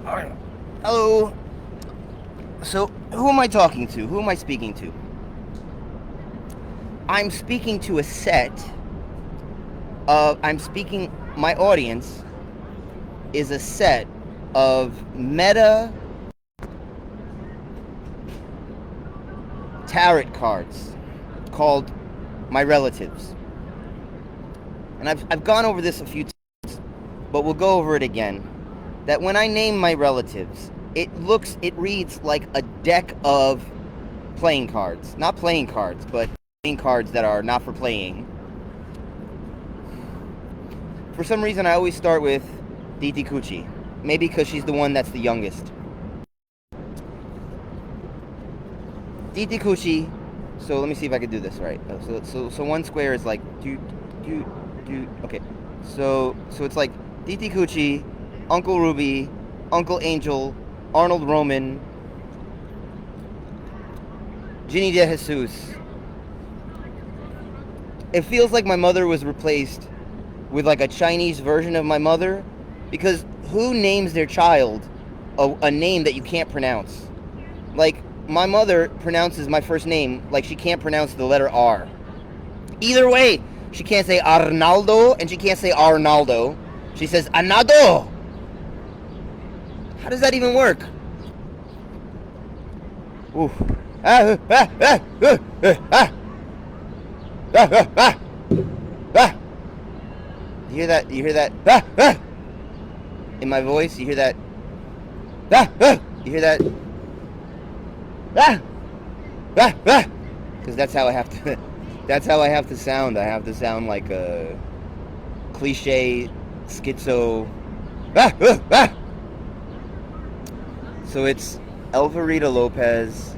All right. Hello. So, who am I talking to? Who am I speaking to? I'm speaking to a set of. My audience is a set of meta tarot cards called My Relatives. And I've gone over this a few times, but we'll go over it again. That when I name my relatives, it reads like a deck of playing cards. Not playing cards, but playing cards that are not for playing. For some reason, I always start with Diti Kuchi. Maybe because she's the one that's the youngest. Diti Kuchi. So let me see if I can do this right. So one square is like do. Okay. So it's like Diti Kuchi, Uncle Ruby, Uncle Angel, Arnold Roman, Ginny de Jesus. It feels like my mother was replaced with like a Chinese version of my mother, because who names their child a name that you can't pronounce? Like, my mother pronounces my first name like she can't pronounce the letter R. Either way, she can't say Arnaldo and she can't say Arnaldo. She says Anado. How does that even work? Ooh. You hear that? You hear that? In my voice, you hear that? You hear that? Because that's how I have to. That's how I have to sound. I have to sound like a cliche schizo. So it's Elvarita Lopez.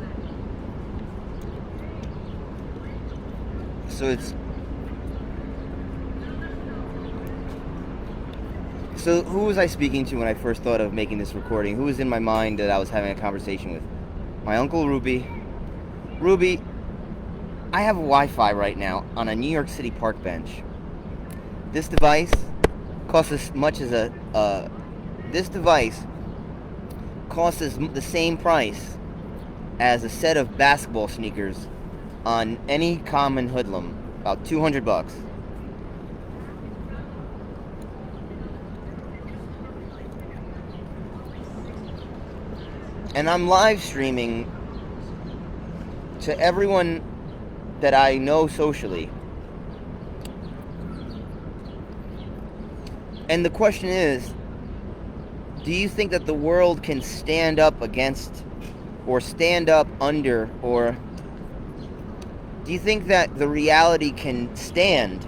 So who was I speaking to when I first thought of making this recording? Who was in my mind that I was having a conversation with? My Uncle Ruby. Ruby, I have Wi-Fi right now on a New York City park bench. This device costs as much as this device costs the same price as a set of basketball sneakers on any common hoodlum. About $200. And I'm live streaming to everyone that I know socially. And the question is, do you think that the world can stand up against, or stand up under, or do you think that the reality can stand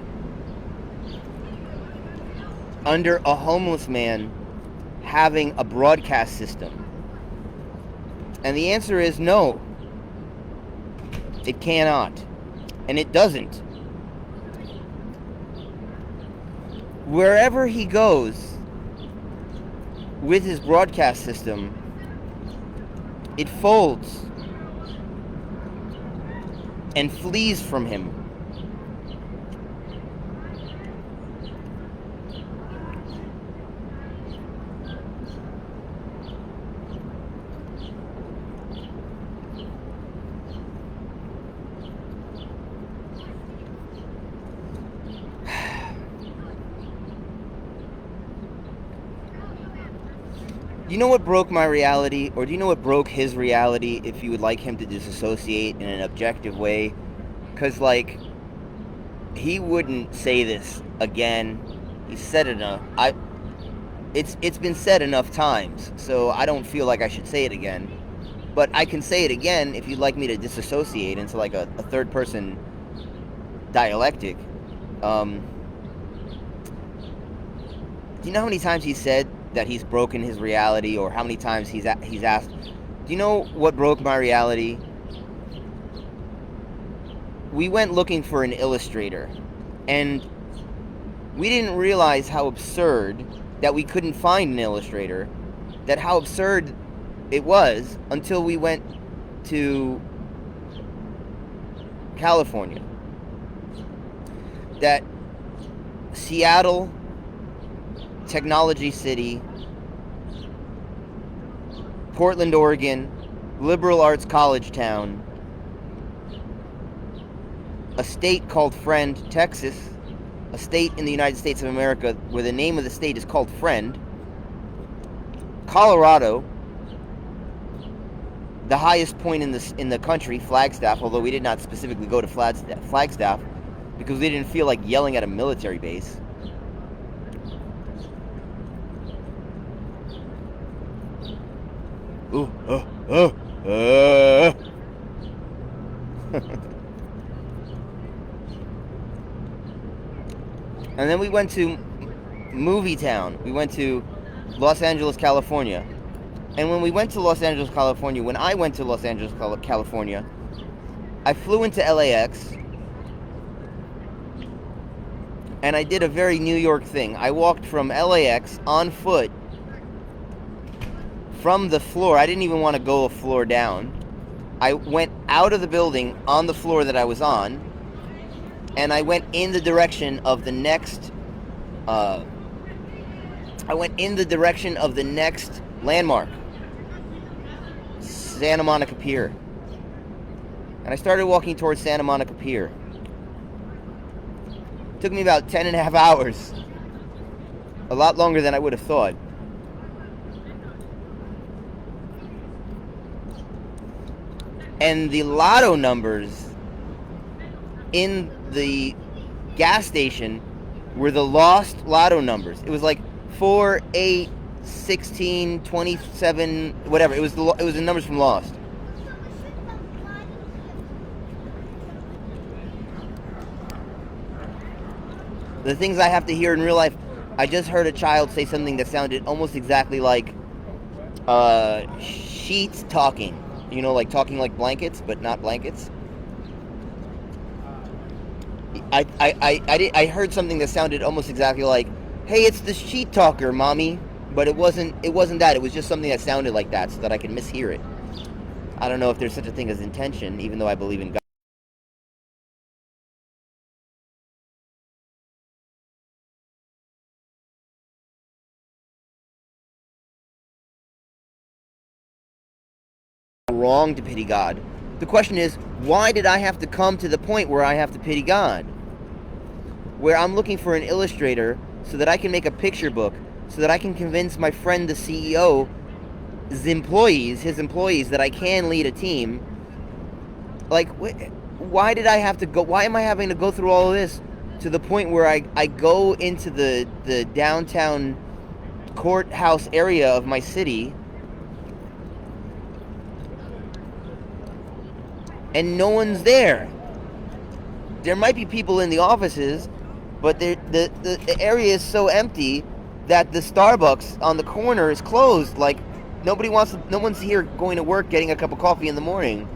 under a homeless man having a broadcast system? And the answer is no. It cannot. And it doesn't. Wherever he goes with his broadcast system, it folds and flees from him. Do you know what broke my reality? Or do you know what broke his reality, if you would like him to disassociate in an objective way? Because, like, he wouldn't say this again. He said it enough. It's been said enough times, so I don't feel like I should say it again. But I can say it again if you'd like me to disassociate into, like, a third-person dialectic. Do you know how many times he said that he's broken his reality, or how many times he's asked, do you know what broke my reality? We went looking for an illustrator, and we didn't realize how absurd that we couldn't find an illustrator, that how absurd it was until we went to California. That Seattle, Technology City, Portland, Oregon, liberal arts college town, a state called Friend, Texas, a state in the United States of America where the name of the state is called Friend, Colorado, the highest point in the country, Flagstaff, although we did not specifically go to Flagstaff because we didn't feel like yelling at a military base. Ooh, And then we went to Movie Town. We went to Los Angeles, California. And when we went to Los Angeles, California, when I went to Los Angeles, California, I flew into LAX and I did a very New York thing. I walked from LAX on foot from the floor. I didn't even want to go a floor down. I went out of the building on the floor that I was on, and I went in the direction of the next landmark, Santa Monica Pier. And I started walking towards Santa Monica Pier. It took me about 10 and a half hours. A lot longer than I would have thought. And the lotto numbers in the gas station were the lost lotto numbers. It was like 4, 8, 16, 27, whatever. It was the numbers from Lost. The things I have to hear in real life. I just heard a child say something that sounded almost exactly like sheets talking. You know, like talking like blankets, but not blankets. I heard something that sounded almost exactly like, "Hey, it's the sheet talker, mommy," but it wasn't that. It was just something that sounded like that, so that I could mishear it. I don't know if there's such a thing as intention, even though I believe in God. Wrong to pity God. The question is, why did I have to come to the point where I have to pity God? Where I'm looking for an illustrator so that I can make a picture book, so that I can convince my friend, the CEO, his employees, that I can lead a team. Like, why did I have to go? Why am I having to go through all of this to the point where I go into the downtown courthouse area of my city and no one's there? There might be people in the offices, but the area is so empty that the Starbucks on the corner is closed. Like, no one's here going to work, getting a cup of coffee in the morning.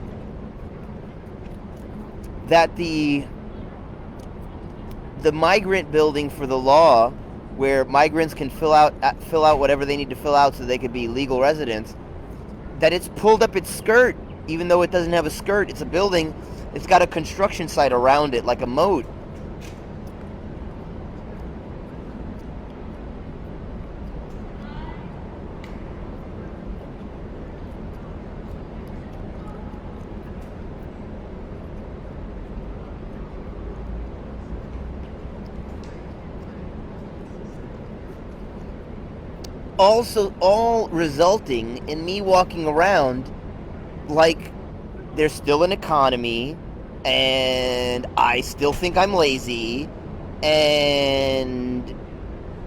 That the migrant building for the law, where migrants can fill out whatever they need to fill out so they could be legal residents, that it's pulled up its skirt, even though it doesn't have a skirt. It's a building. It's got a construction site around it, like a moat. Also, all resulting in me walking around like there's still an economy, and I still think I'm lazy, and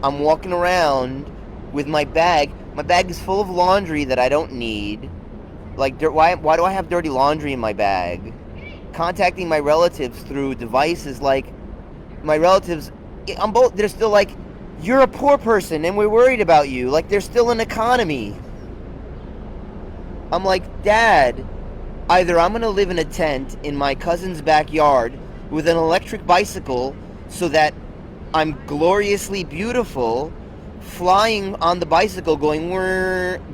I'm walking around with my bag. My bag is full of laundry that I don't need. Like, why do I have dirty laundry in my bag? Contacting my relatives through devices, like, my relatives, they're still like, "You're a poor person and we're worried about you." Like, there's still an economy. I'm like, "Dad, either I'm going to live in a tent in my cousin's backyard with an electric bicycle so that I'm gloriously beautiful, flying on the bicycle going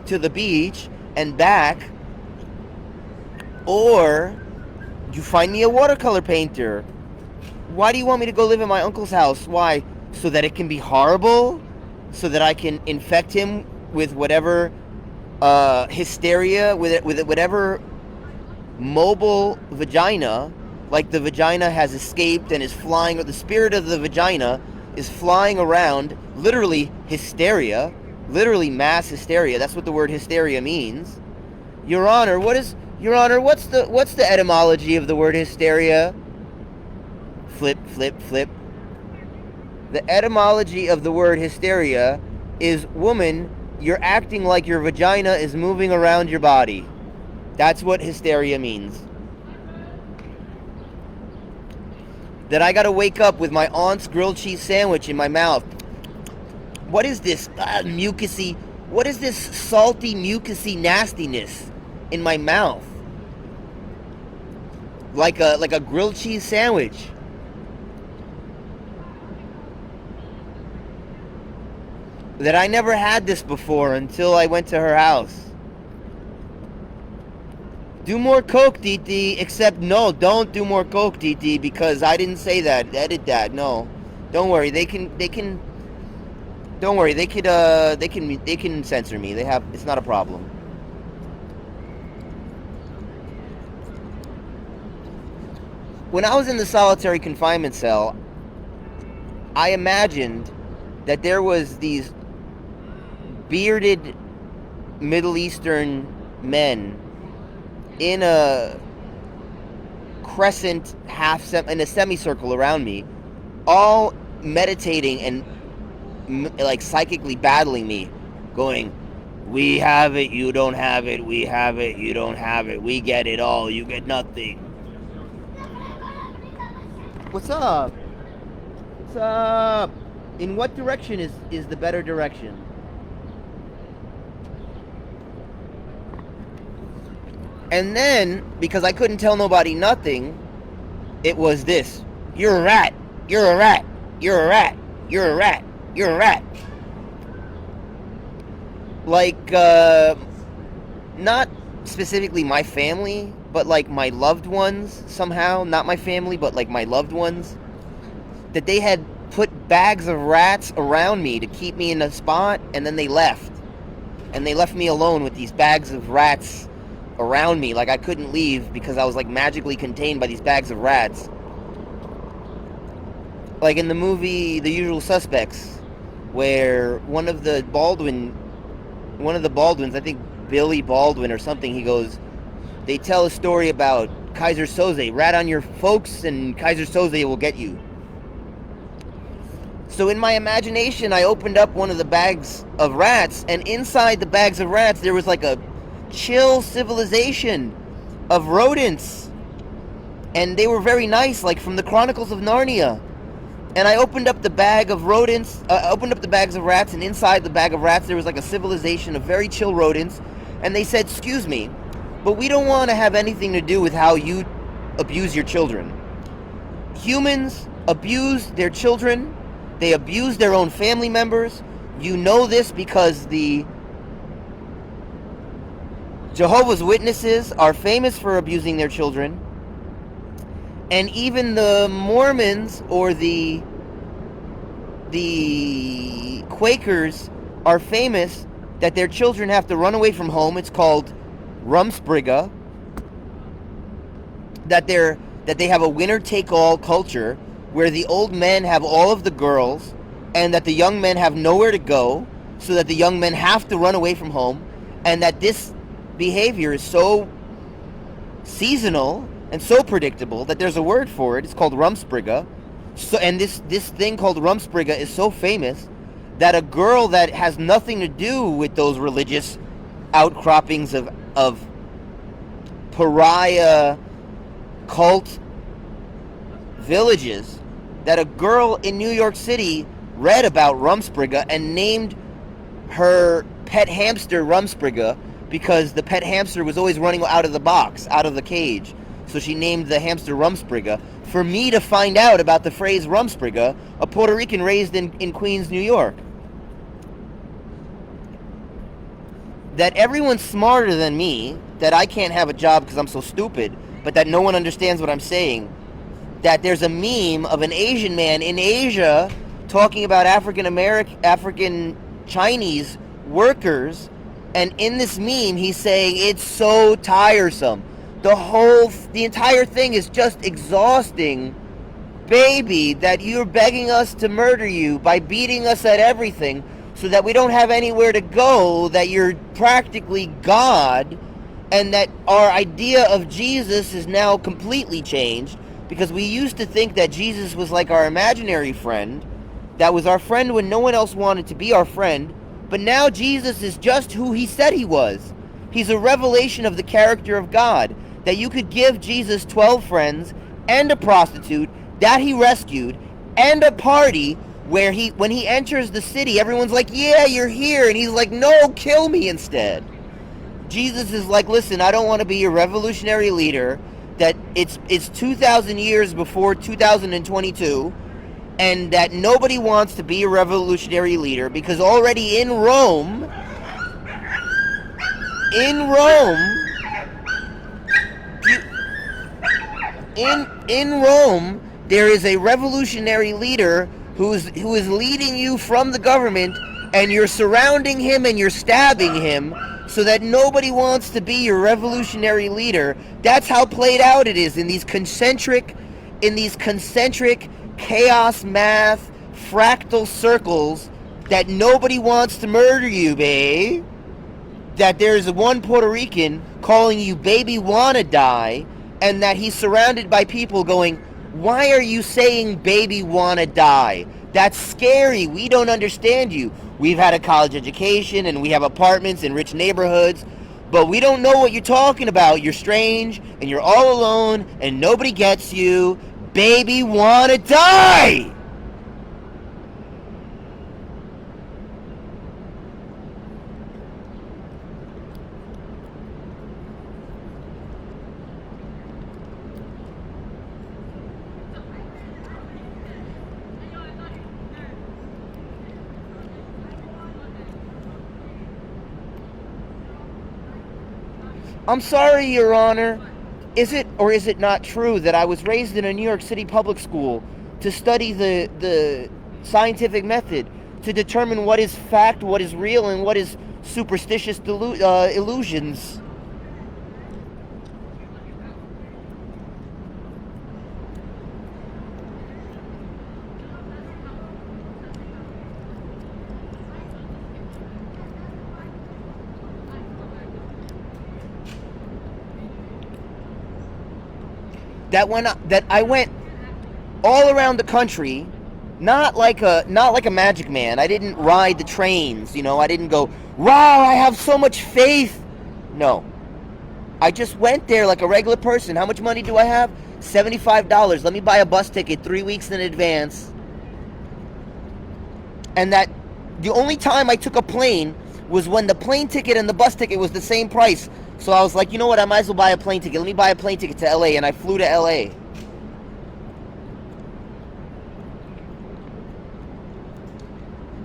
to the beach and back, or you find me a watercolor painter. Why do you want me to go live in my uncle's house? Why? So that it can be horrible? So that I can infect him with whatever hysteria with whatever mobile vagina, like the vagina has escaped and is flying, or the spirit of the vagina is flying around, literally hysteria, literally mass hysteria. That's what the word hysteria means. Your Honor, what's the etymology of the word hysteria? Flip, flip, flip. The etymology of the word hysteria is, woman, you're acting like your vagina is moving around your body. That's what hysteria means. That I gotta wake up with my aunt's grilled cheese sandwich in my mouth. What is this mucusy? What is this salty, mucusy nastiness in my mouth? Like a grilled cheese sandwich. That I never had this before until I went to her house. Do more coke, Diti. Except no, don't do more coke, Diti, because I didn't say that. Edit that. No, don't worry. They can. Don't worry. They can censor me. It's not a problem. When I was in the solitary confinement cell, I imagined that there was these bearded Middle Eastern men in a crescent in a semicircle around me, all meditating and like psychically battling me, going, "We have it, you don't have it. We have it, you don't have it. We get it all, you get nothing." What's up? What's up? In what direction is the better direction? And then, because I couldn't tell nobody nothing, it was this. You're a rat. You're a rat. You're a rat. You're a rat. You're a rat. Like, not specifically my family, but like my loved ones somehow. Not my family, but like my loved ones. That they had put bags of rats around me to keep me in a spot, and then they left. And they left me alone with these bags of rats around me, like I couldn't leave because I was like magically contained by these bags of rats. Like in the movie The Usual Suspects, where one of the Baldwins, I think Billy Baldwin or something, he goes, they tell a story about Kaiser Soze, rat on your folks and Kaiser Soze will get you. So in my imagination, I opened up one of the bags of rats, and inside the bags of rats there was like a chill civilization of rodents, and they were very nice, like from the Chronicles of Narnia. And I opened up the bag of rodents, opened up the bags of rats, and inside the bag of rats there was like a civilization of very chill rodents, and they said, "Excuse me, but we don't want to have anything to do with how you abuse your children. Humans abuse their children, they abuse their own family members. You know this because the Jehovah's Witnesses are famous for abusing their children, and even the Mormons or the Quakers are famous that their children have to run away from home. It's called Rumspringa. That they have a winner-take-all culture where the old men have all of the girls, and that the young men have nowhere to go, so that the young men have to run away from home, and that this behavior is so seasonal and so predictable that there's a word for it. It's called Rumspringa. So, and this thing called Rumspringa is so famous that a girl that has nothing to do with those religious outcroppings of pariah cult villages, that a girl in New York City read about Rumspringa and named her pet hamster Rumspringa because the pet hamster was always running out of the box, out of the cage. So she named the hamster Rumspringa. For me to find out about the phrase Rumspringa, a Puerto Rican raised in Queens, New York. That everyone's smarter than me, that I can't have a job because I'm so stupid, but that no one understands what I'm saying. That there's a meme of an Asian man in Asia talking about African Chinese workers And in this meme, he's saying it's so tiresome. The entire thing is just exhausting, baby, that you're begging us to murder you by beating us at everything so that we don't have anywhere to go, that you're practically God, and that our idea of Jesus is now completely changed, because we used to think that Jesus was like our imaginary friend, that was our friend when no one else wanted to be our friend, but now Jesus is just who he said he was. He's a revelation of the character of God, that you could give Jesus 12 friends and a prostitute that he rescued and a party where when he enters the city, everyone's like, yeah, you're here, and he's like, no, kill me instead. Jesus is like, listen, I don't want to be your revolutionary leader, that it's 2,000 years before 2022, and that nobody wants to be a revolutionary leader, because already in Rome, there is a revolutionary leader who is leading you from the government, and you're surrounding him and you're stabbing him so that nobody wants to be your revolutionary leader. That's how played out it is in these concentric chaos math fractal circles, that nobody wants to murder you, babe. That there's one Puerto Rican calling you baby wanna die, and that he's surrounded by people going, why are you saying baby wanna die? That's scary. We don't understand you. We've had a college education and we have apartments in rich neighborhoods, but we don't know what you're talking about. You're strange and you're all alone and nobody gets you. Baby wanna die! I'm sorry, Your Honor. Is it or is it not true that I was raised in a New York City public school to study the scientific method to determine what is fact, what is real, and what is superstitious illusions? That I went all around the country, not like a magic man. I didn't ride the trains, I didn't go, wow, I have so much faith. No. I just went there like a regular person. How much money do I have? $75. Let me buy a bus ticket 3 weeks in advance. And that the only time I took a plane was when the plane ticket and the bus ticket was the same price. So I was like, you know what, I might as well buy a plane ticket. Let me buy a plane ticket to LA, and I flew to LA.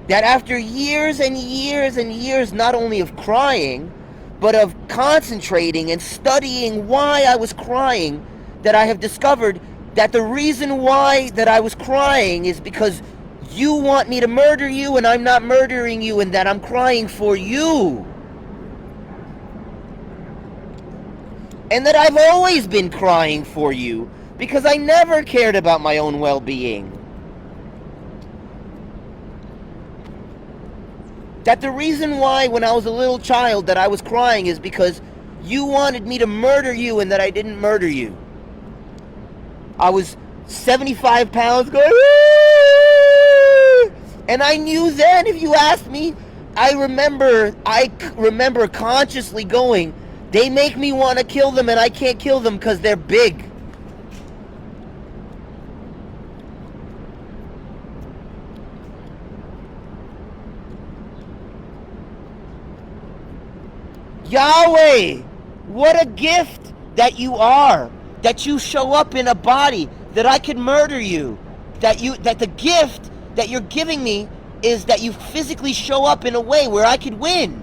That after years and years and years, not only of crying, but of concentrating and studying why I was crying, that I have discovered that the reason why that I was crying is because you want me to murder you and I'm not murdering you, and that I'm crying for you. And that I've always been crying for you because I never cared about my own well-being. That the reason why when I was a little child that I was crying is because you wanted me to murder you and that I didn't murder you. I was 75 pounds going, and I knew then, if you asked me, I remember consciously going, they make me want to kill them and I can't kill them because they're big. Yahweh, what a gift that you are, that you show up in a body, that I could murder you, that the gift that you're giving me is that you physically show up in a way where I could win.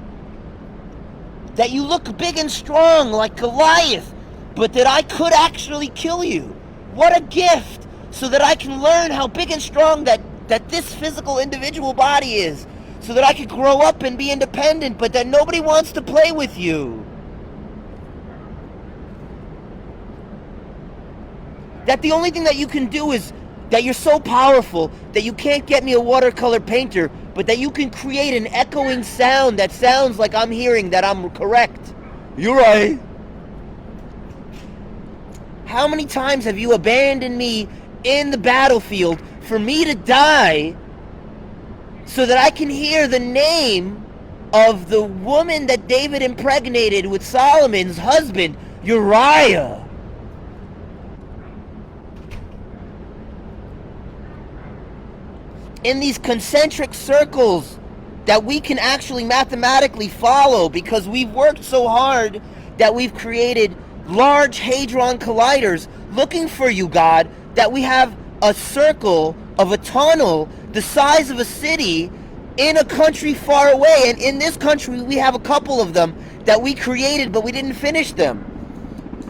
That you look big and strong like Goliath, but that I could actually kill you. What a gift, so that I can learn how big and strong that this physical individual body is, so that I could grow up and be independent, but that nobody wants to play with you. That the only thing that you can do is that you're so powerful that you can't get me a watercolor painter, but that you can create an echoing sound that sounds like I'm hearing that I'm correct. You're right. How many times have you abandoned me in the battlefield for me to die so that I can hear the name of the woman that David impregnated with Solomon's husband, Uriah? In these concentric circles that we can actually mathematically follow because we've worked so hard that we've created large hadron colliders looking for you, God, that we have a circle of a tunnel the size of a city in a country far away. And in this country, we have a couple of them that we created, but we didn't finish them.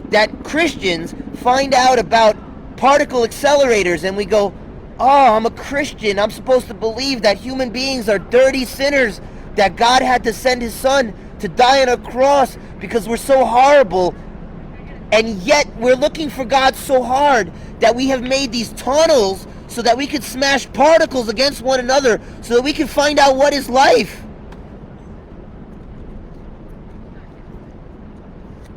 That Christians find out about particle accelerators and we go, oh, I'm a Christian. I'm supposed to believe that human beings are dirty sinners, that God had to send his son to die on a cross because we're so horrible. And yet we're looking for God so hard that we have made these tunnels so that we could smash particles against one another so that we can find out what is life.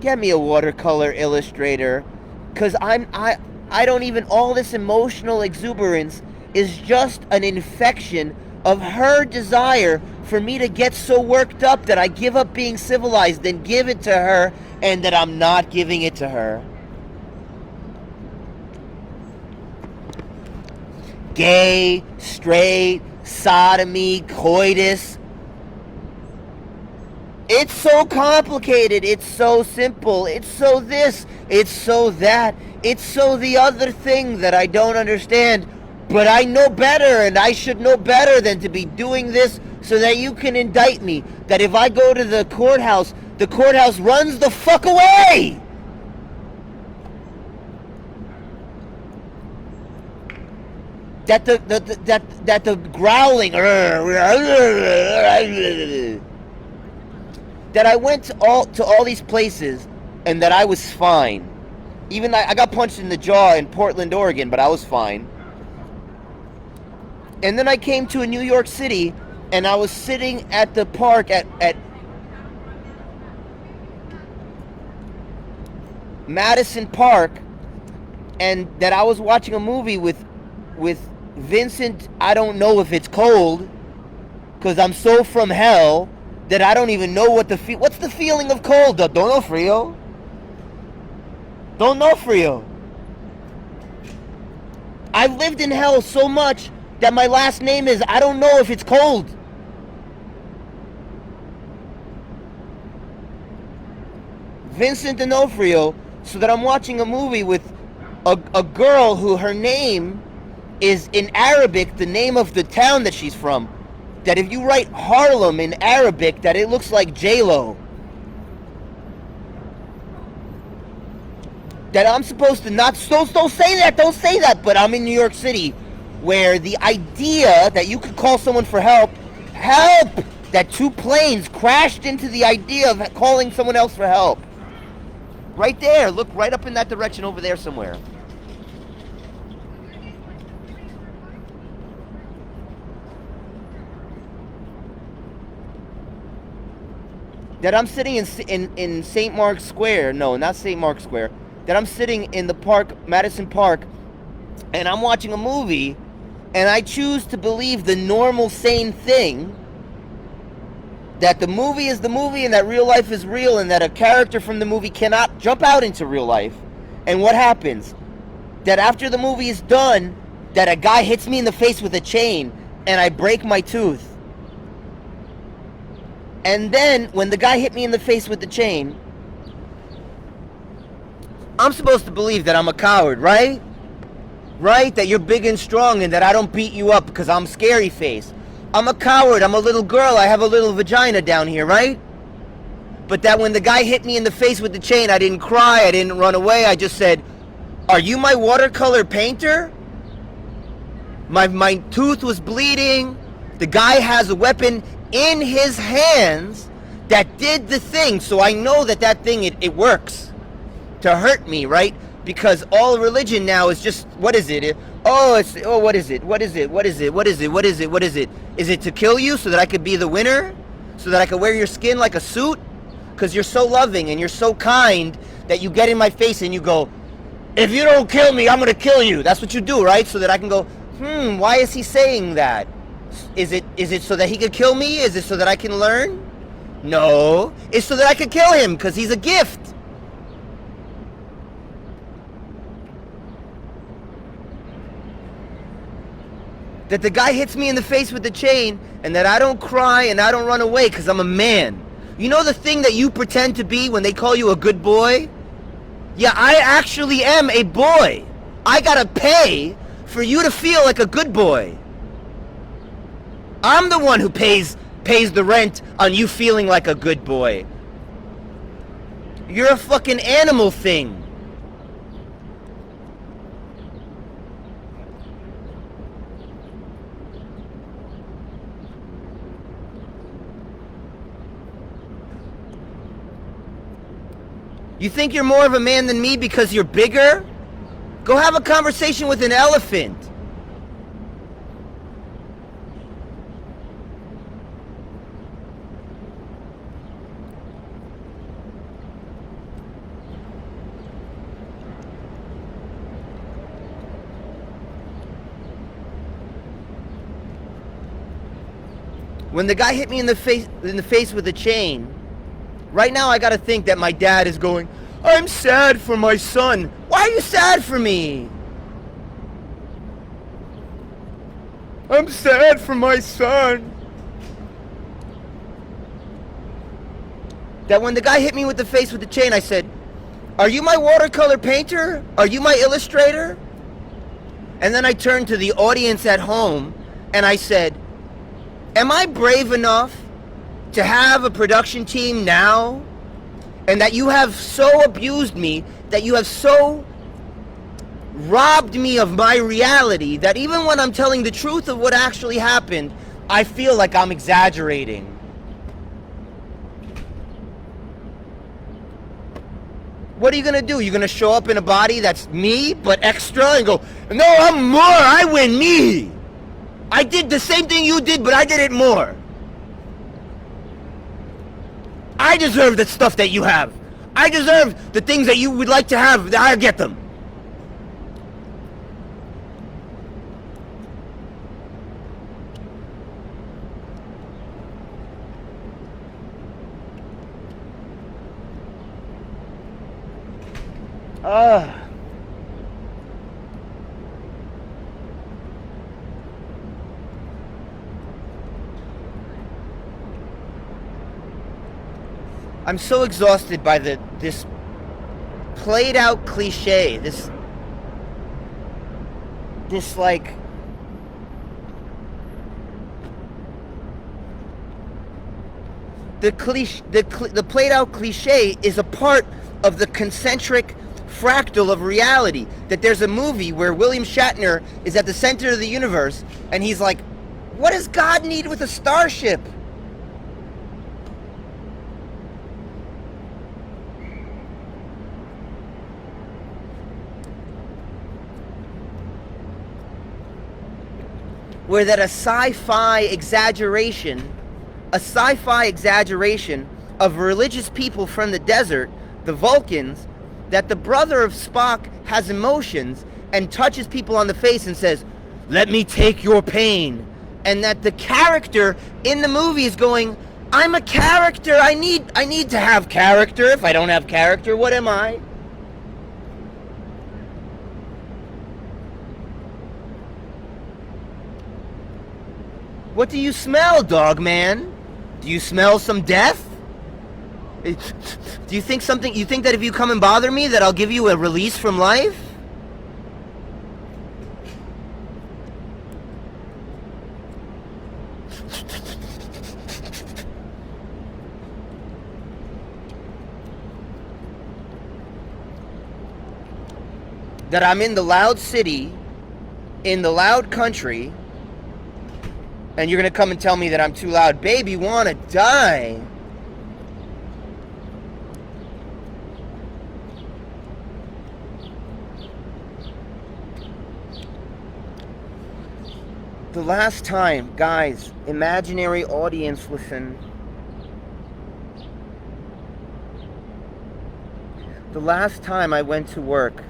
Get me a watercolor illustrator, because I don't even, all this emotional exuberance is just an infection of her desire for me to get so worked up that I give up being civilized and give it to her, and that I'm not giving it to her. Gay, straight, sodomy, coitus. It's so complicated. It's so simple. It's so this. It's so that. It's so the other thing that I don't understand. But I know better, and I should know better than to be doing this so that you can indict me. That if I go to the courthouse runs the fuck away! That the growling, that I went to all these places and that I was fine. Even I got punched in the jaw in Portland, Oregon, but I was fine. And then I came to a New York City and I was sitting at the park at Madison Park, and that I was watching a movie with Vincent. I don't know if it's cold, because I'm so from hell that I don't even know what's the feeling of cold. Don't know frio. Don't know frio. I've lived in hell so much that my last name is I don't know if it's cold. Vincent D'Onofrio. So that I'm watching a movie with a girl who her name is in Arabic, the name of the town that she's from. That if you write Harlem in Arabic, that it looks like J-Lo. That I'm supposed to don't say that, but I'm in New York City, where the idea that you could call someone for help, that two planes crashed into the idea of calling someone else for help. Right there, look right up in that direction over there somewhere. That I'm sitting in St. Mark's Square, no, not St. Mark's Square, that I'm sitting in the park, Madison Park, and I'm watching a movie, and I choose to believe the normal, sane thing, that the movie is the movie and that real life is real and that a character from the movie cannot jump out into real life. And what happens? That after the movie is done, that a guy hits me in the face with a chain and I break my tooth. And then when the guy hit me in the face with the chain, I'm supposed to believe that I'm a coward, right? Right? That you're big and strong and that I don't beat you up because I'm scary face. I'm a coward, I'm a little girl, I have a little vagina down here, right? But that when the guy hit me in the face with the chain, I didn't cry, I didn't run away, I just said, are you my watercolor painter? My tooth was bleeding, The guy has a weapon in his hands that did the thing, so I know that that thing, it works to hurt me, right? Because all religion now is just, what is it? What is it? What is it? What is it? What is it? What is it? What is it? Is it to kill you so that I could be the winner? So that I could wear your skin like a suit? Because you're so loving and you're so kind that you get in my face and you go, if you don't kill me, I'm going to kill you. That's what you do, right? So that I can go, why is he saying that? Is it so that he could kill me? Is it so that I can learn? No. It's so that I could kill him because he's a gift. That the guy hits me in the face with the chain and that I don't cry and I don't run away because I'm a man. You know the thing that you pretend to be when they call you a good boy? Yeah, I actually am a boy. I gotta pay for you to feel like a good boy. I'm the one who pays the rent on you feeling like a good boy. You're a fucking animal thing. You think you're more of a man than me because you're bigger? Go have a conversation with an elephant. When the guy hit me in the face with a chain, right now I gotta think that my dad is going, I'm sad for my son. Why are you sad for me? I'm sad for my son. That when the guy hit me with the face with the chain, I said, are you my watercolor painter? Are you my illustrator? And then I turned to the audience at home and I said, am I brave enough to have a production team now? And that you have so abused me, that you have so robbed me of my reality, that even when I'm telling the truth of what actually happened, I feel like I'm exaggerating. What are you gonna do? You're gonna show up in a body that's me, but extra, and go, no, I'm more, I win, me. I did the same thing you did, but I did it more. I deserve the stuff that you have. I deserve the things that you would like to have. I get them. I'm so exhausted by this played out cliche, this like the played out cliche is a part of the concentric fractal of reality. That there's a movie where William Shatner is at the center of the universe and he's like, what does God need with a starship? Where that a sci-fi exaggeration of religious people from the desert, the Vulcans, that the brother of Spock has emotions and touches people on the face and says, let me take your pain. And that the character in the movie is going, I'm a character, I need to have character. If I don't have character, what am I? What do you smell, dog man? Do you smell some death? Do you think that if you come and bother me that I'll give you a release from life? That I'm in the loud city, in the loud country, And you're gonna come and tell me that I'm too loud. Baby wanna die. The last time, guys, imaginary audience, listen. The last time I went to work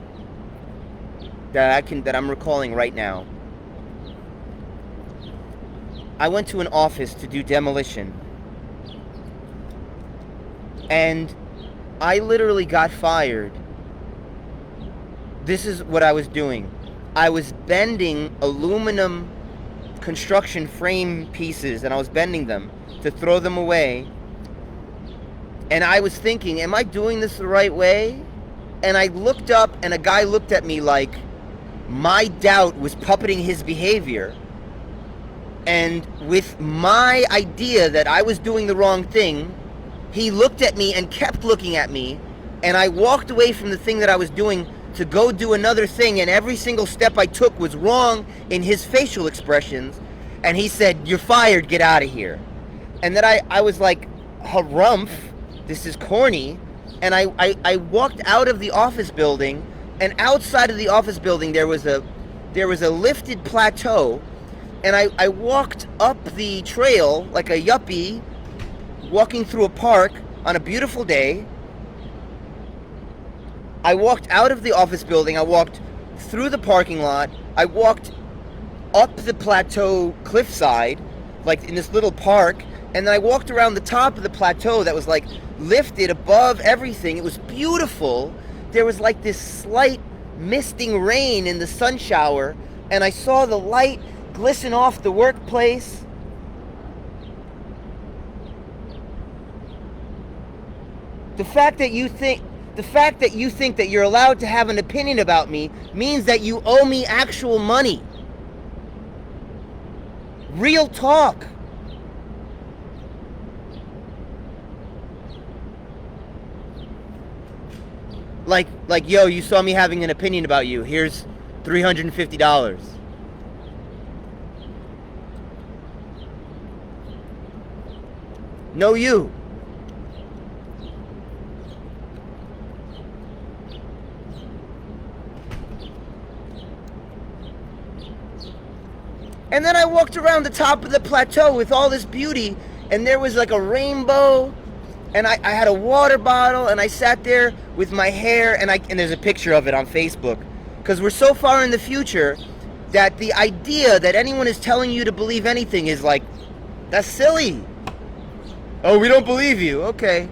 that I'm recalling right now, I went to an office to do demolition. And I literally got fired. This is what I was doing. I was bending aluminum construction frame pieces, and I was bending them to throw them away. And I was thinking, am I doing this the right way? And I looked up, and a guy looked at me like my doubt was puppeting his behavior. And with my idea that I was doing the wrong thing, he looked at me and kept looking at me, and I walked away from the thing that I was doing to go do another thing, and every single step I took was wrong in his facial expressions. And he said, "You're fired, get out of here." And then I was like, harumph, this is corny. And I walked out of the office building, and outside of the office building there was a lifted plateau, and I walked up the trail like a yuppie walking through a park on a beautiful day. I walked out of the office building, I walked through the parking lot, I walked up the plateau cliffside, like in this little park, and then I walked around the top of the plateau that was like lifted above everything. It was beautiful. There was like this slight misting rain in the sun shower, and I saw the light glisten off the workplace. The fact that you think that you're allowed to have an opinion about me means that you owe me actual money. Real talk. Like, yo, you saw me having an opinion about you. Here's $350. No, you. And then I walked around the top of the plateau with all this beauty, and there was like a rainbow, and I had a water bottle, and I sat there with my hair, and there's a picture of it on Facebook, because we're so far in the future that the idea that anyone is telling you to believe anything is like, that's silly. Oh, we don't believe you. Okay.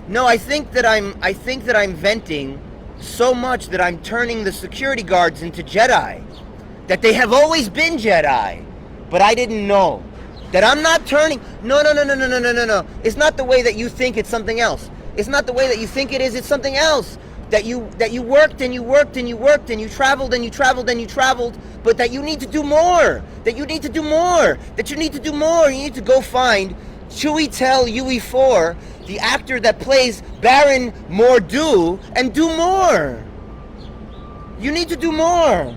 No, I think that I'm venting so much that I'm turning the security guards into Jedi. That they have always been Jedi, but I didn't know. That I'm not turning. No. It's not the way that you think, it's something else. It's not the way that you think it is, it's something else. That you worked and you worked and you worked and you traveled and you traveled and you traveled, but that you need to do more. That you need to do more. That you need to do more. You need to go find Chiwetel Ejiofor, the actor that plays Baron Mordo, and do more. You need to do more.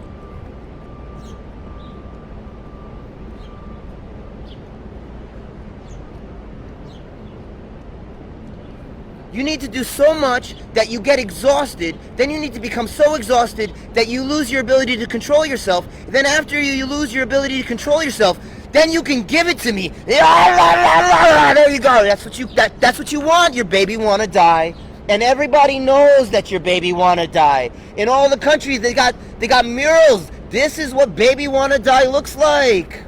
You need to do so much that you get exhausted. Then you need to become so exhausted that you lose your ability to control yourself. Then after you lose your ability to control yourself, then you can give it to me. There you go. That's what you want. Your baby want to die. And everybody knows that your baby want to die. In all the countries, they got murals. This is what baby want to die looks like.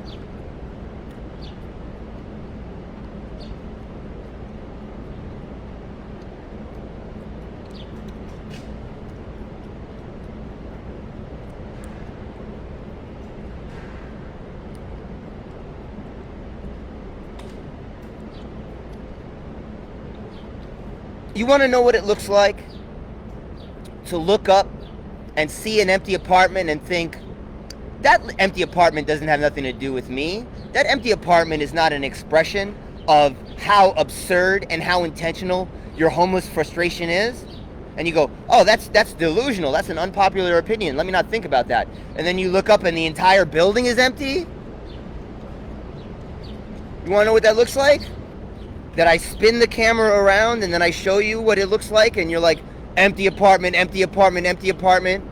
You want to know what it looks like to look up and see an empty apartment and think, that empty apartment doesn't have nothing to do with me. That empty apartment is not an expression of how absurd and how intentional your homeless frustration is. And you go, oh, that's delusional. That's an unpopular opinion. Let me not think about that. And then you look up and the entire building is empty? You want to know what that looks like? That I spin the camera around and then I show you what it looks like and you're like, empty apartment, empty apartment, empty apartment.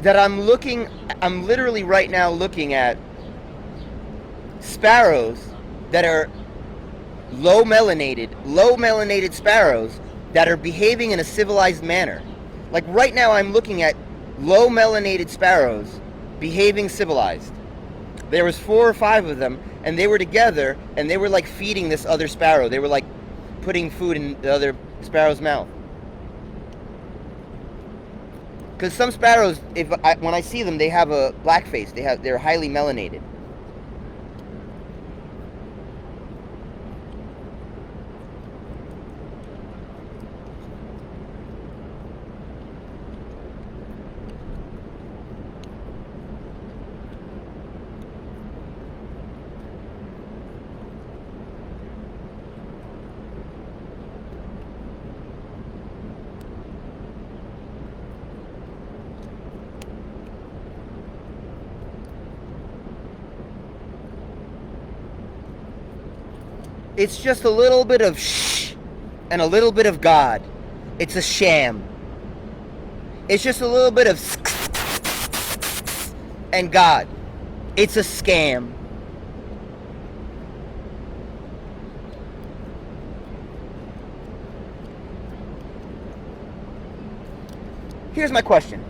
That I'm literally right now looking at sparrows that are low melanated sparrows that are behaving in a civilized manner. Like right now I'm looking at low melanated sparrows behaving civilized. There was 4 or 5 of them and they were together and they were like feeding this other sparrow. They were like putting food in the other sparrow's mouth. Because some sparrows, when I see them, they have a black face. They're highly melanated. It's just a little bit of shh and a little bit of God. It's a sham. It's just a little bit of and God. It's a scam. Here's my question.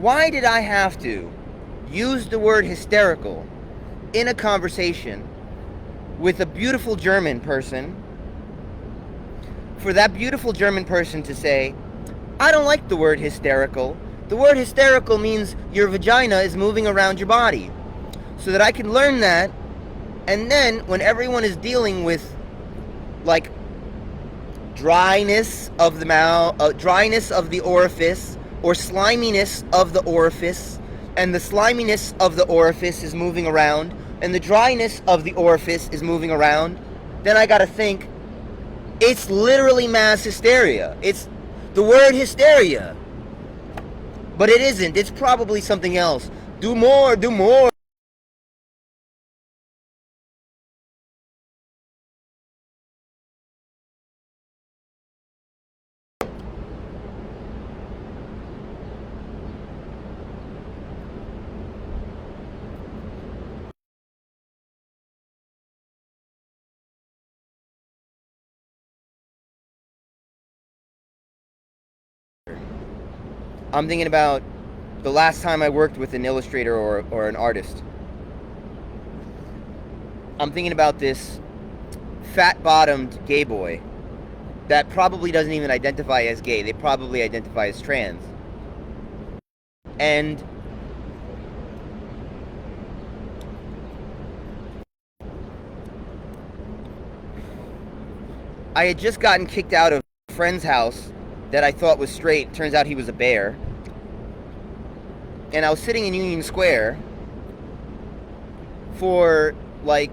Why did I have to use the word hysterical in a conversation with a beautiful German person for that beautiful German person to say, I don't like the word hysterical. The word hysterical means your vagina is moving around your body. So that I can learn that, and then when everyone is dealing with like dryness of the mouth, dryness of the orifice, or sliminess of the orifice, and the sliminess of the orifice is moving around, and the dryness of the orifice is moving around, then I gotta think, it's literally mass hysteria. It's the word hysteria. But it isn't. It's probably something else. Do more, do more. I'm thinking about the last time I worked with an illustrator or an artist. I'm thinking about this fat-bottomed gay boy that probably doesn't even identify as gay. They probably identify as trans. And I had just gotten kicked out of a friend's house that I thought was straight. Turns out he was a bear. And I was sitting in Union Square for like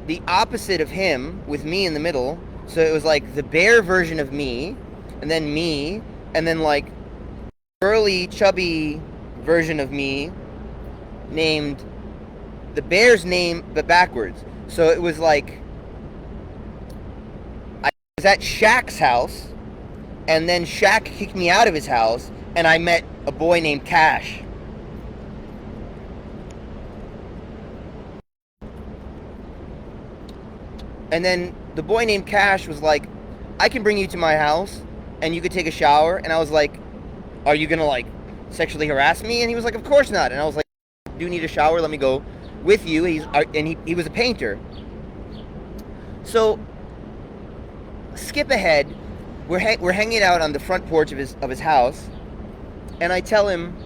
the opposite of him, with me in the middle. So it was like the bear version of me, and then like girly, chubby version of me, named the bear's name but backwards. So it was like I was at Shaq's house, and then Shaq kicked me out of his house, and I met a boy named Cash. And then the boy named Cash was like, I can bring you to my house and you could take a shower. And I was like, are you gonna like sexually harass me? And he was like, of course not. And I was like, do you need a shower? Let me go with you. He was a painter. So skip ahead. We're hanging out on the front porch of his house, and I tell him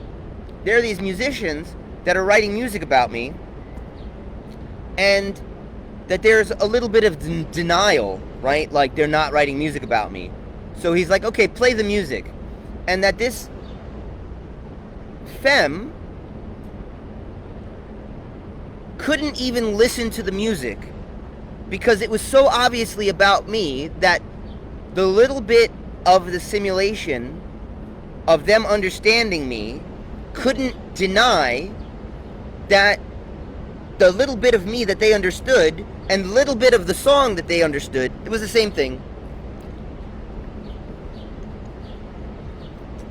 there are these musicians that are writing music about me, and that there's a little bit of denial, right? Like they're not writing music about me. So he's like, okay, play the music. And that this femme couldn't even listen to the music because it was so obviously about me that the little bit of the simulation of them understanding me couldn't deny that the little bit of me that they understood and the little bit of the song that they understood, it was the same thing.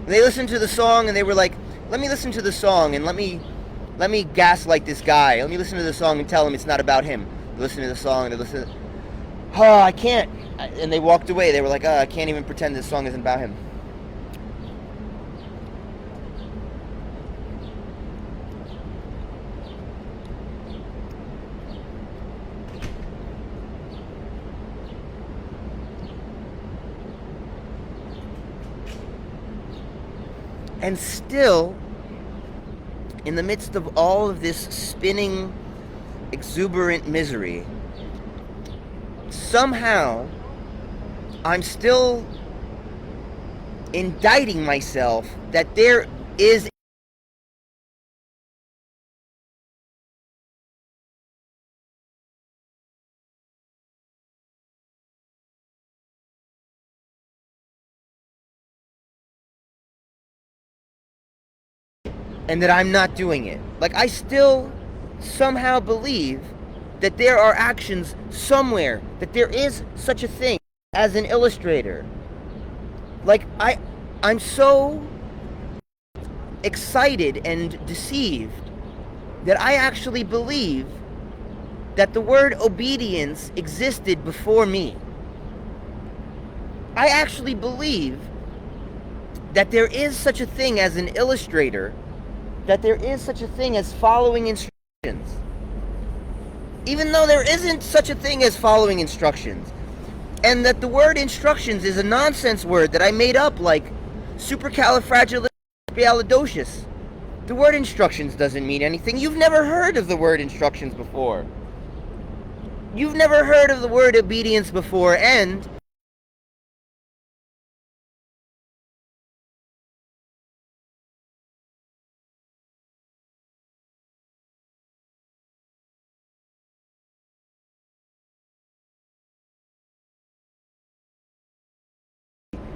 They listened to the song and they were like, let me listen to the song and let me gaslight this guy. Let me listen to the song and tell him it's not about him. They listen to the song and they listen to, oh, I can't. And they walked away. They were like, oh, I can't even pretend this song isn't about him. And still, in the midst of all of this spinning, exuberant misery, somehow I'm still indicting myself that there is and that I'm not doing it. Like, I still somehow believe that there are actions somewhere, that there is such a thing as an illustrator. Like, I'm so excited and deceived that I actually believe that the word obedience existed before me. I actually believe that there is such a thing as an illustrator, that there is such a thing as following instructions. Even though there isn't such a thing as following instructions. And that the word instructions is a nonsense word that I made up, like supercalifragilisticexpialidocious. The word instructions doesn't mean anything. You've never heard of the word instructions before. You've never heard of the word obedience before, and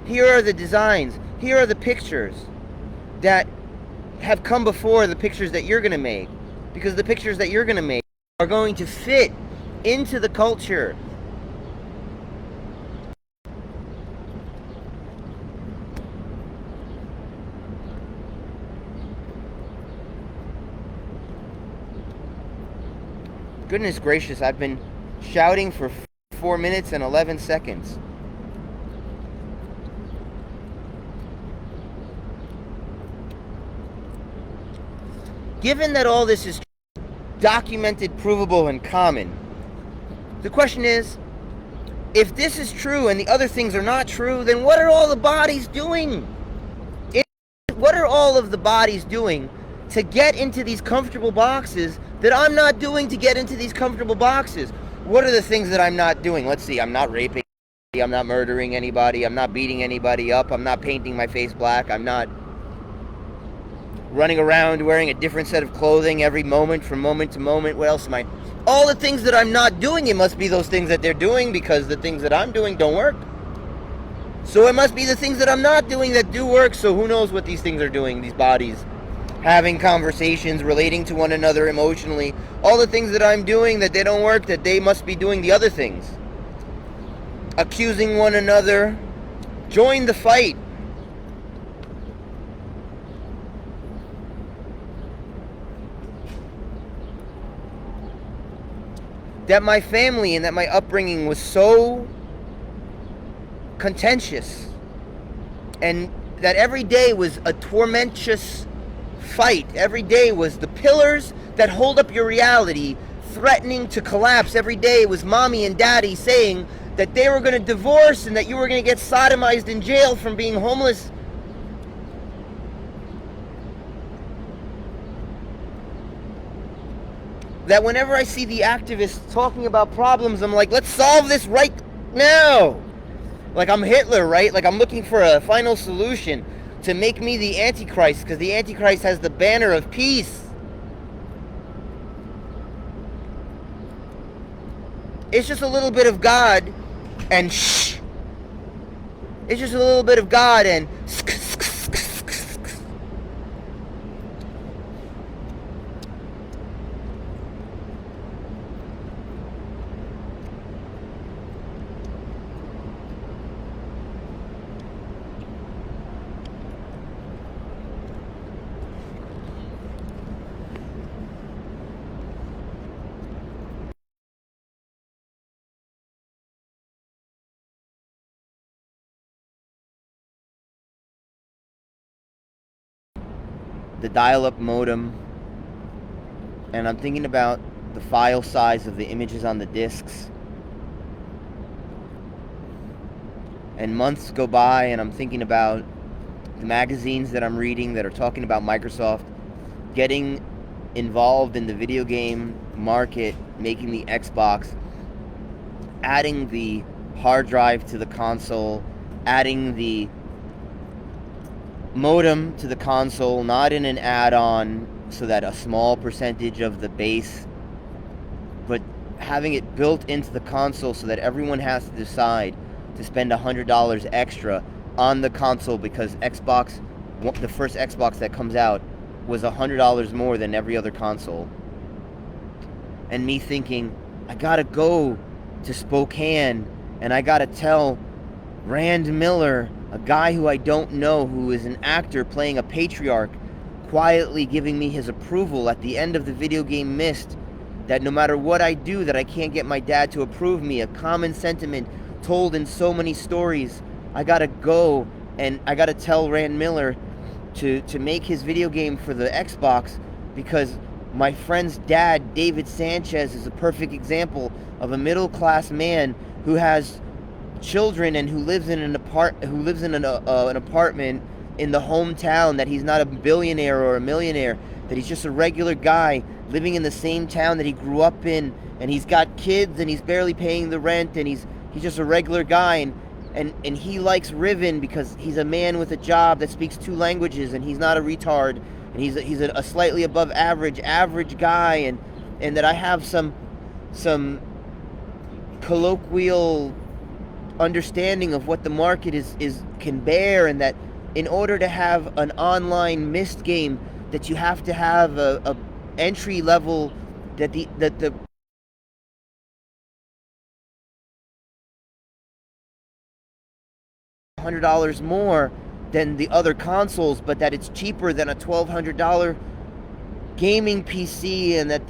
here are the designs, here are the pictures that have come before the pictures that you're going to make. Because the pictures that you're going to make are going to fit into the culture. Goodness gracious, I've been shouting for 4 minutes and 11 seconds. Given that all this is documented, provable, and common, the question is, if this is true and the other things are not true, then what are all the bodies doing? What are all of the bodies doing to get into these comfortable boxes that I'm not doing to get into these comfortable boxes? What are the things that I'm not doing? Let's see, I'm not raping anybody, I'm not murdering anybody, I'm not beating anybody up, I'm not painting my face black, I'm not running around wearing a different set of clothing every moment from moment to moment. What else am I? All the things that I'm not doing, it must be those things that they're doing, because the things that I'm doing don't work. So it must be the things that I'm not doing that do work. So who knows what these things are doing, these bodies. Having conversations, relating to one another emotionally. All the things that I'm doing that they don't work, that they must be doing the other things. Accusing one another. Join the fight. That my family and that my upbringing was so contentious, and that every day was a tormentous fight. Every day was the pillars that hold up your reality threatening to collapse. Every day was mommy and daddy saying that they were going to divorce and that you were going to get sodomized in jail from being homeless. that whenever I see the activists talking about problems, I'm like, let's solve this right now. Like I'm Hitler, right? Like I'm looking for a final solution to make me the Antichrist, because the Antichrist has the banner of peace. It's just a little bit of God and shh. It's just a little bit of God and the dial-up modem, and I'm thinking about the file size of the images on the discs. And months go by and I'm thinking about the magazines that I'm reading that are talking about Microsoft getting involved in the video game market, making the Xbox, adding the hard drive to the console, adding the modem to the console, not in an add-on so that a small percentage of the base, but having it built into the console so that everyone has to decide to spend $100 extra on the console, because Xbox, the first Xbox that comes out, was $100 more than every other console. And me thinking, I gotta go to Spokane and I gotta tell Rand Miller, a guy who I don't know, who is an actor playing a patriarch, quietly giving me his approval at the end of the video game Myst, that no matter what I do, that I can't get my dad to approve me, a common sentiment told in so many stories. I gotta go and I gotta tell Rand Miller to make his video game for the Xbox, because my friend's dad, David Sanchez, is a perfect example of a middle-class man who has children and who lives in an apartment in the hometown, that he's not a billionaire or a millionaire, that he's just a regular guy living in the same town that he grew up in, and he's got kids and he's barely paying the rent, and he's just a regular guy, and he likes Riven because he's a man with a job that speaks 2 languages, and he's not a retard, and he's a slightly above average guy, and that I have some colloquial understanding of what the market can bear, and that in order to have an online Myst game, that you have to have a entry level, that the $100 more than the other consoles, but that it's cheaper than a $1,200 gaming PC, and that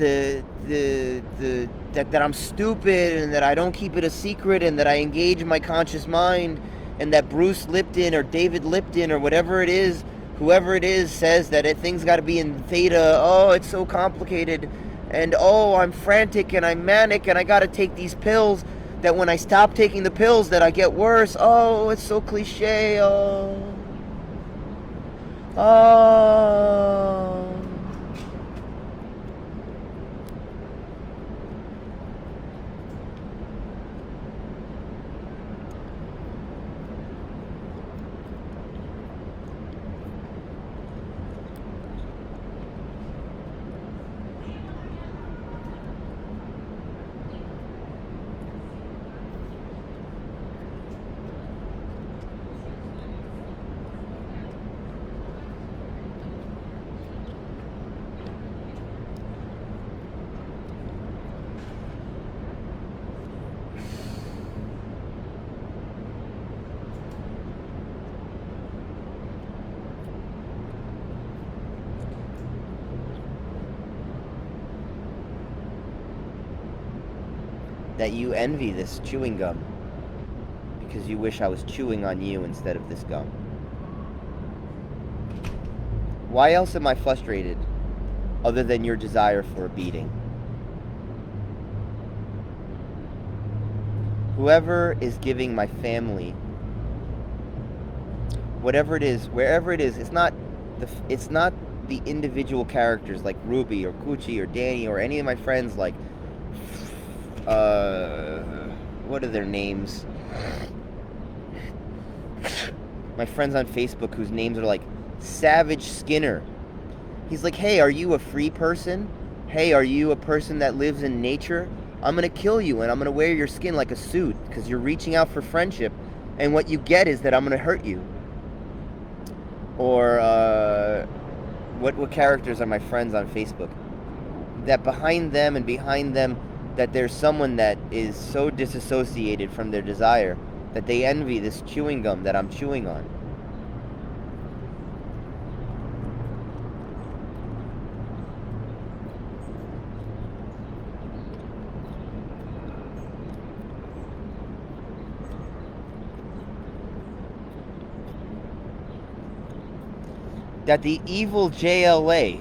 that I'm stupid, and that I don't keep it a secret, and that I engage my conscious mind, and that Bruce Lipton or David Lipton or whatever it is, whoever it is, says that things got to be in theta. Oh, it's so complicated, and oh, I'm frantic and I'm manic and I got to take these pills, that when I stop taking the pills that I get worse. Oh, it's so cliche. Oh. That you envy this chewing gum because you wish I was chewing on you instead of this gum. Why else am I frustrated other than your desire for a beating? Whoever is giving my family, whatever it is, wherever it is, it's not the individual characters like Ruby or Gucci or Danny or any of my friends, like, what are their names? My friends on Facebook whose names are like Savage Skinner. He's like, hey, are you a free person? Hey, are you a person that lives in nature? I'm going to kill you and I'm going to wear your skin like a suit because you're reaching out for friendship. And what you get is that I'm going to hurt you. Or, what characters are my friends on Facebook? That behind them, that there's someone that is so disassociated from their desire that they envy this chewing gum that I'm chewing on. That the evil JLA,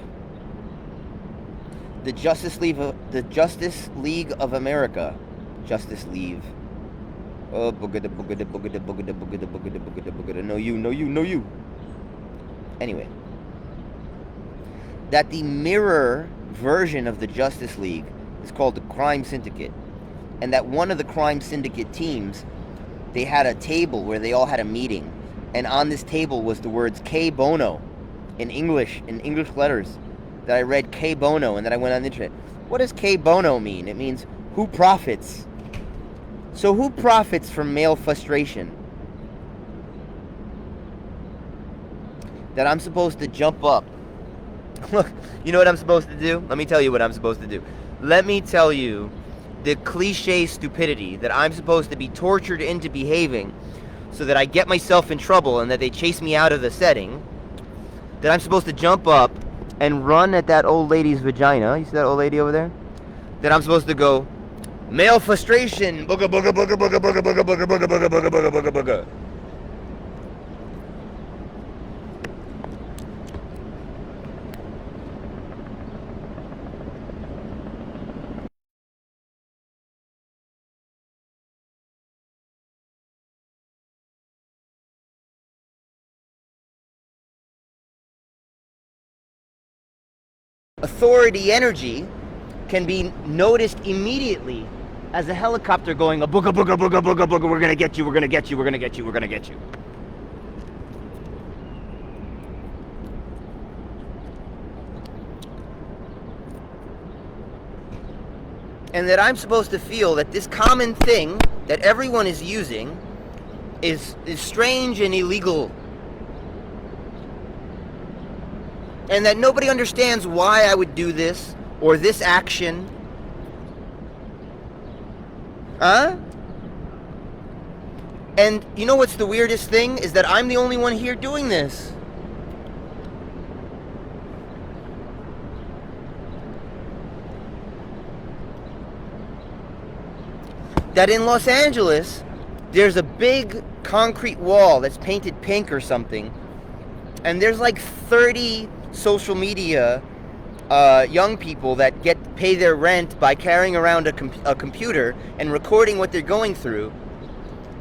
the Justice League of America, Justice League. Oh, boogada, boogada, boogada, boogada, boogada, boogada, boogada, boogada. No you. Anyway. That the mirror version of the Justice League is called the Crime Syndicate. And that one of the Crime Syndicate teams, they had a table where they all had a meeting. And on this table was the words K Bono in English letters. That I read K Bono and then I went on the internet. What does K Bono mean? It means who profits. So who profits from male frustration? That I'm supposed to jump up. Look, you know what I'm supposed to do? Let me tell you what I'm supposed to do. Let me tell you the cliche stupidity that I'm supposed to be tortured into behaving so that I get myself in trouble and that they chase me out of the setting. That I'm supposed to jump up and run at that old lady's vagina. You see that old lady over there? That I'm supposed to go, male frustration, booga booga booga booga booga booga booga booga booga booga booga booga booga. Authority energy can be noticed immediately as a helicopter going a booga booga booga booga booga. We're gonna get you. We're gonna get you. We're gonna get you. We're gonna get you. And that I'm supposed to feel that this common thing that everyone is using is strange and illegal. And that nobody understands why I would do this or this action. Huh? And you know what's the weirdest thing? Is that I'm the only one here doing this. That in Los Angeles, there's a big concrete wall that's painted pink or something. And there's like 30 social media young people that pay their rent by carrying around a computer and recording what they're going through,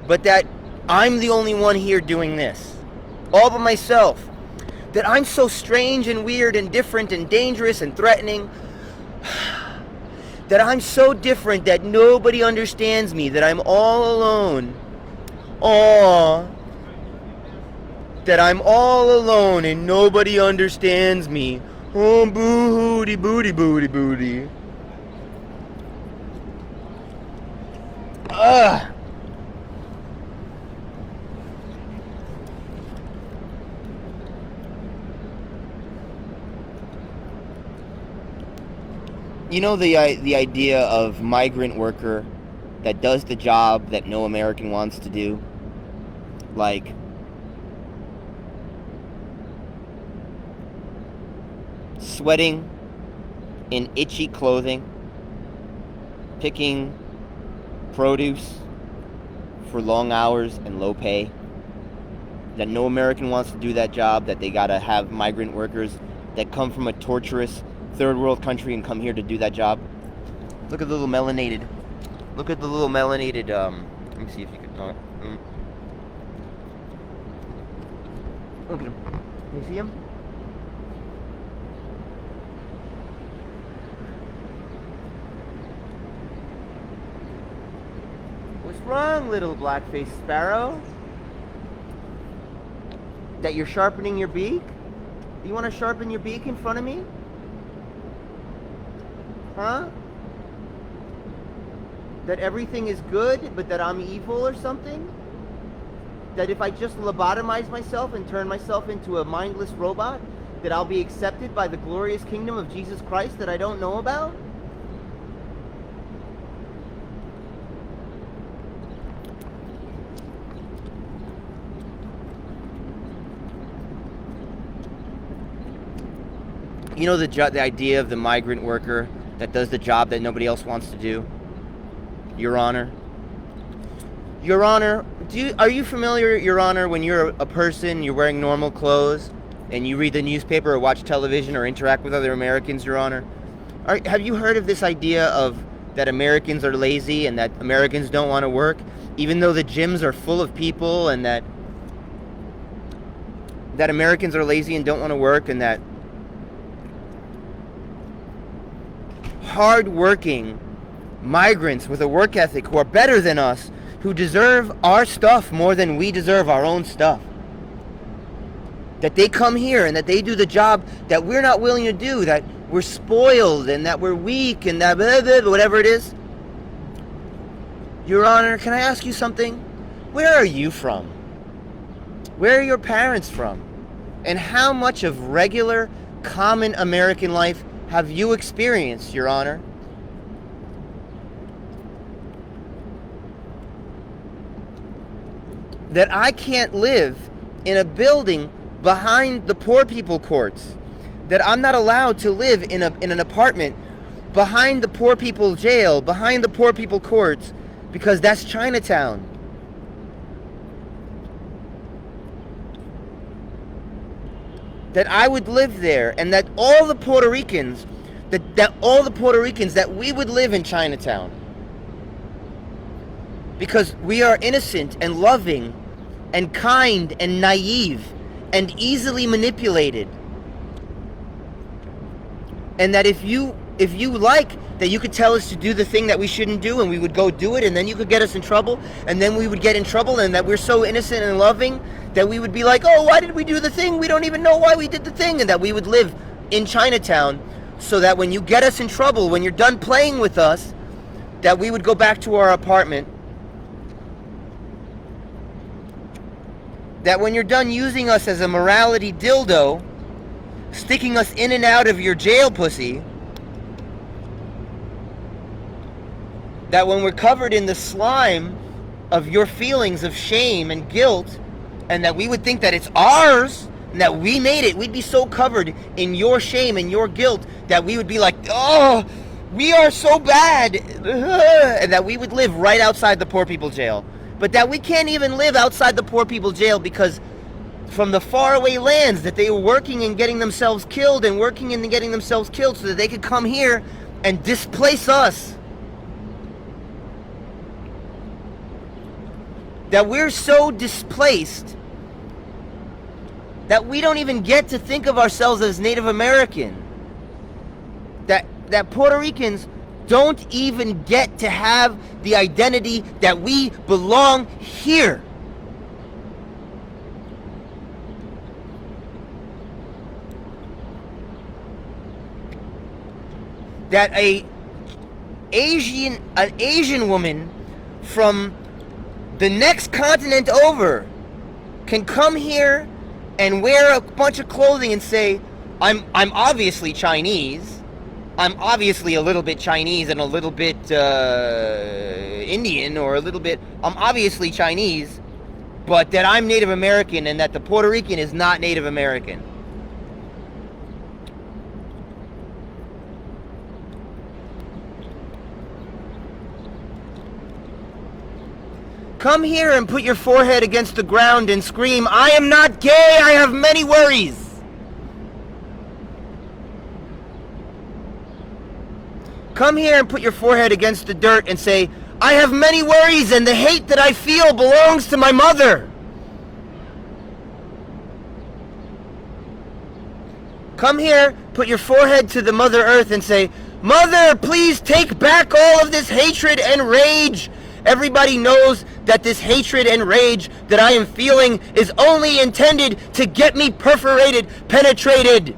but that I'm the only one here doing this, all by myself. That I'm so strange and weird and different and dangerous and threatening. That I'm so different that nobody understands me, that I'm all alone. Aww. That I'm all alone and nobody understands me. Oh, boo-hooty, booty, booty, booty. Ugh. You know the idea of migrant worker that does the job that no American wants to do? Like, sweating in itchy clothing, picking produce for long hours and low pay, that no American wants to do that job, that they gotta have migrant workers that come from a torturous third world country and come here to do that job. Look at the little melanated, let me see if you can, look at him, can you see him? wrong, little black-faced sparrow? That you're sharpening your beak? You want to sharpen your beak in front of me? Huh? That everything is good, but that I'm evil or something? That if I just lobotomize myself and turn myself into a mindless robot, that I'll be accepted by the glorious kingdom of Jesus Christ that I don't know about? You know the idea of the migrant worker that does the job that nobody else wants to do? Your Honor. Your Honor, are you familiar, Your Honor, when you're a person, you're wearing normal clothes, and you read the newspaper or watch television or interact with other Americans, Your Honor? Have you heard of this idea of that Americans are lazy and that Americans don't want to work, even though the gyms are full of people, and that Americans are lazy and don't want to work, and that hard-working migrants with a work ethic who are better than us, who deserve our stuff more than we deserve our own stuff, that they come here and that they do the job that we're not willing to do, that we're spoiled and that we're weak and that blah, blah, blah, whatever it is? Your Honor, can I ask you something? Where are you from? Where are your parents from? And how much of regular, common American life have you experienced, Your Honor? That I can't live in a building behind the poor people courts. That I'm not allowed to live in an apartment behind the poor people jail, behind the poor people courts, because that's Chinatown. That I would live there, and that all the Puerto Ricans, that we would live in Chinatown. Because we are innocent and loving and kind and naive and easily manipulated. And that if you like, that you could tell us to do the thing that we shouldn't do, and we would go do it, and then you could get us in trouble, and then we would get in trouble, and that we're so innocent and loving that we would be like, oh, why did we do the thing? We don't even know why we did the thing. And that we would live in Chinatown, so that when you get us in trouble, when you're done playing with us, that we would go back to our apartment. That when you're done using us as a morality dildo, sticking us in and out of your jail pussy, that when we're covered in the slime of your feelings of shame and guilt, and that we would think that it's ours, and that we made it, we'd be so covered in your shame and your guilt that we would be like, oh, we are so bad, and that we would live right outside the poor people jail. But that we can't even live outside the poor people jail because from the faraway lands that they were working and getting themselves killed and working and getting themselves killed so that they could come here and displace us. That we're so displaced that we don't even get to think of ourselves as Native American. That Puerto Ricans don't even get to have the identity that we belong here. That an Asian woman from the next continent over can come here and wear a bunch of clothing and say, I'm obviously Chinese. I'm obviously a little bit Chinese and a little bit Indian, or a little bit, I'm obviously Chinese, but that I'm Native American and that the Puerto Rican is not Native American. Come here and put your forehead against the ground and scream, I am not gay, I have many worries. Come here and put your forehead against the dirt and say, I have many worries and the hate that I feel belongs to my mother. Come here, put your forehead to the Mother Earth and say, Mother, please take back all of this hatred and rage Everybody knows that this hatred and rage that I am feeling is only intended to get me perforated, penetrated.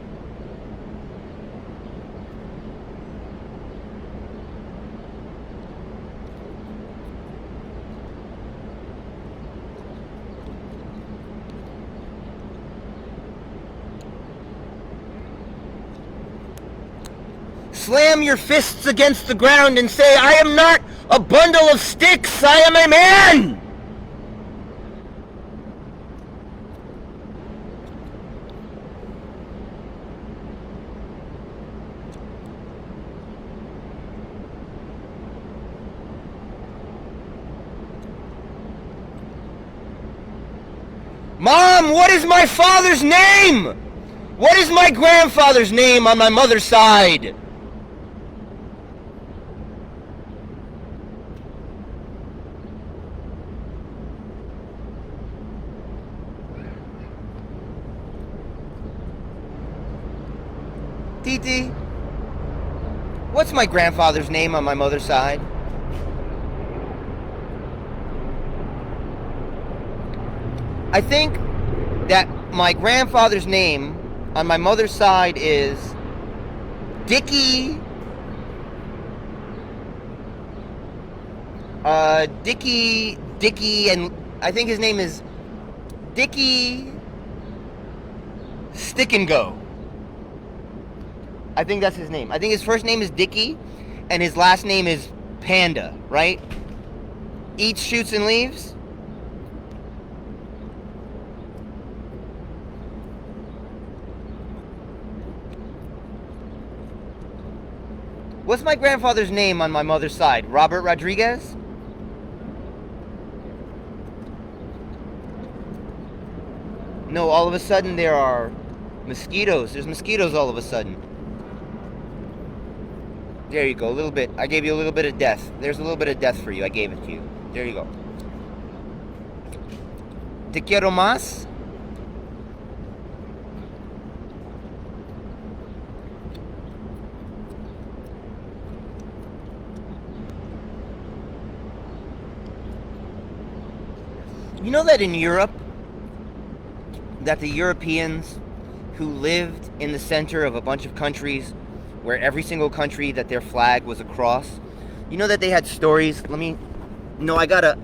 Slam your fists against the ground and say, I am not a bundle of sticks, I am a man! Mom, what is my father's name? What is my grandfather's name on my mother's side? Titi, what's my grandfather's name on my mother's side? I think that my grandfather's name on my mother's side is Dickie. Dickie, and I think his name is Dickie Stick and Go. I think that's his name. I think his first name is Dickie, and his last name is Panda, right? Eats, shoots, and leaves. What's my grandfather's name on my mother's side? Robert Rodriguez? No, all of a sudden there are mosquitoes. There's mosquitoes all of a sudden. There you go, a little bit. I gave you a little bit of death. There's a little bit of death for you. I gave it to you. There you go. Te quiero más. You know that in Europe, that the Europeans who lived in the center of a bunch of countries where every single country that their flag was across, you know that they had stories. I gotta,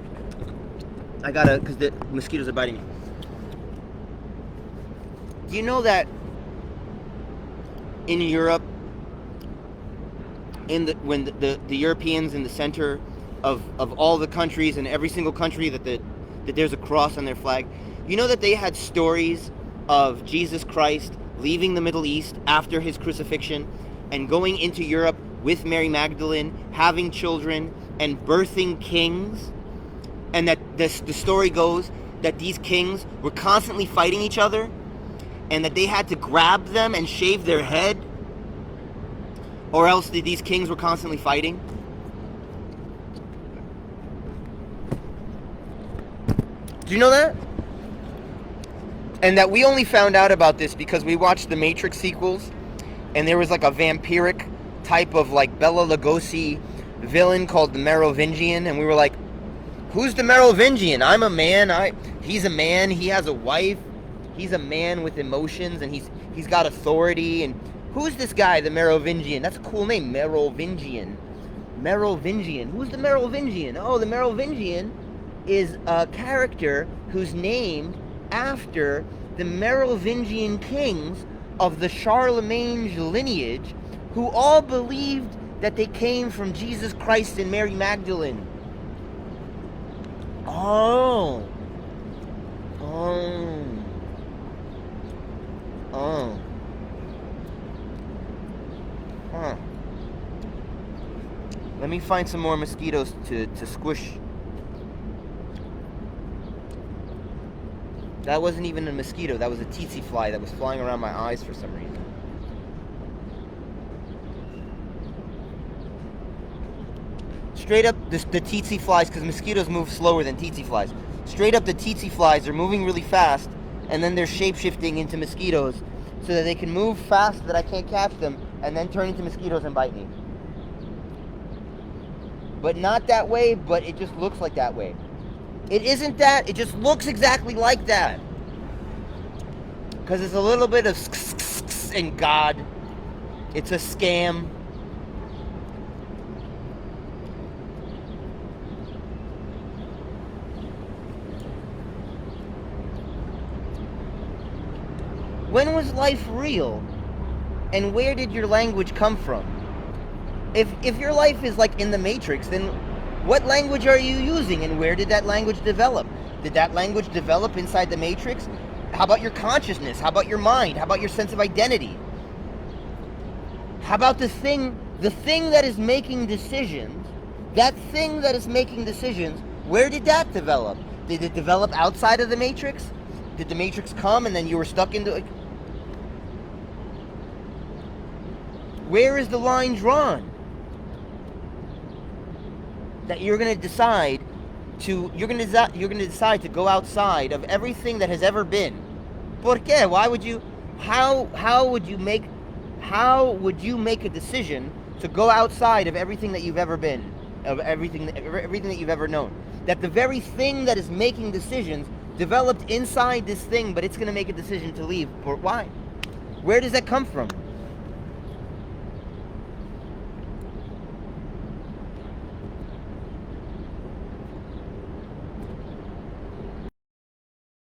because the mosquitoes are biting me. Do you know that in Europe, when the Europeans in the center of all the countries, and every single country that there's a cross on their flag, you know that they had stories of Jesus Christ leaving the Middle East after his crucifixion and going into Europe with Mary Magdalene, having children, and birthing kings, and that the story goes that these kings were constantly fighting each other, and that they had to grab them and shave their head, or else these kings were constantly fighting? Do you know that? And that we only found out about this because we watched the Matrix sequels, and there was like a vampiric type of like Bela Lugosi villain called the Merovingian, and we were like, who's the Merovingian? I'm a man, he's a man, he has a wife, he's a man with emotions, and he's got authority, and who's this guy, the Merovingian? That's a cool name, Merovingian. Merovingian. Who's the Merovingian? Oh, the Merovingian is a character who's named after the Merovingian kings of the Charlemagne lineage, who all believed that they came from Jesus Christ and Mary Magdalene. Oh. Huh. Let me find some more mosquitoes to squish. That wasn't even a mosquito. That was a tsetse fly that was flying around my eyes for some reason. Straight up, the tsetse flies, because mosquitoes move slower than tsetse flies. Straight up, the tsetse flies are moving really fast, and then they're shape-shifting into mosquitoes so that they can move fast that I can't catch them, and then turn into mosquitoes and bite me. but not that way, but it just looks like that way. It isn't that, it just looks exactly like that. Because it's a little bit of and God. It's a scam. When was life real? And where did your language come from? If your life is like in the Matrix, then what language are you using and where did that language develop? Did that language develop inside the Matrix? How about your consciousness? How about your mind? How about your sense of identity? How about the thing that is making decisions? That thing that is making decisions, where did that develop? Did it develop outside of the Matrix? Did the Matrix come and then you were stuck into it? Where is the line drawn? That you're going to decide to go outside of everything that has ever been. ¿Por qué? Why would you? How would you make a decision to go outside of everything that you've ever been, of everything that you've ever known? That the very thing that is making decisions developed inside this thing, but it's going to make a decision to leave. Why? Where does that come from?